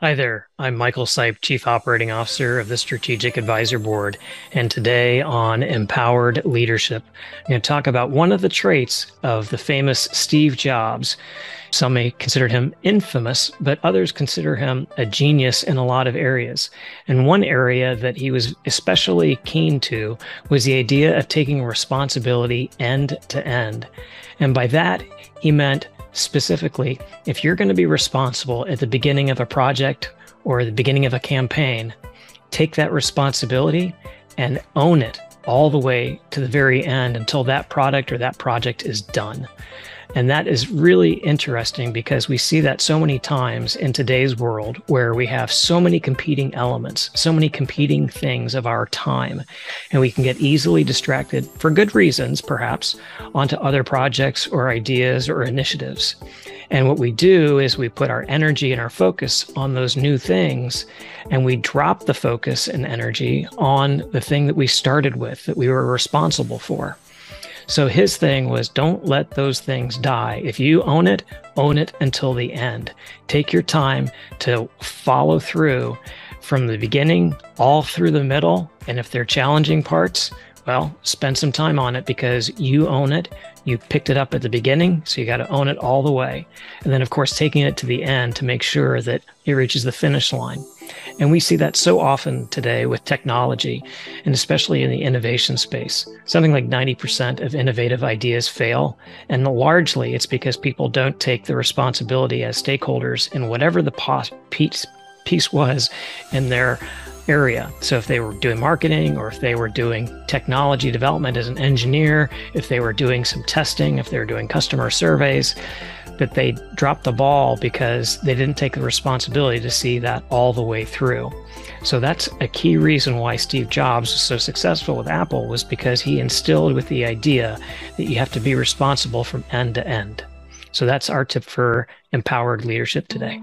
Hi there. I'm Michael Sipe, Chief Operating Officer of the Strategic Advisor Board. And today on Empowered Leadership, I'm going to talk about one of the traits of the famous Steve Jobs. Some may consider him infamous, but others consider him a genius in a lot of areas. And one area that he was especially keen to was the idea of taking responsibility end to end. And by that, he meant specifically, if you're going to be responsible at the beginning of a project or the beginning of a campaign, take that responsibility and own it all the way to the very end until that product or that project is done. And that is really interesting because we see that so many times in today's world where we have so many competing elements, so many competing things of our time, and we can get easily distracted for good reasons, perhaps, onto other projects or ideas or initiatives. And what we do is we put our energy and our focus on those new things, and we drop the focus and energy on the thing that we started with, that we were responsible for. So his thing was, don't let those things die. If you own it until the end. Take your time to follow through from the beginning all through the middle. And if they're challenging parts, well, spend some time on it because you own it. You picked it up at the beginning, so you got to own it all the way. And then, of course, taking it to the end to make sure that it reaches the finish line. And we see that so often today with technology, and especially in the innovation space. Something like 90% of innovative ideas fail. And largely it's because people don't take the responsibility as stakeholders in whatever the piece was in their area. So if they were doing marketing or if they were doing technology development as an engineer, if they were doing some testing, if they were doing customer surveys, that they dropped the ball because they didn't take the responsibility to see that all the way through. So that's a key reason why Steve Jobs was so successful with Apple, was because he instilled with the idea that you have to be responsible from end to end. So that's our tip for empowered leadership today.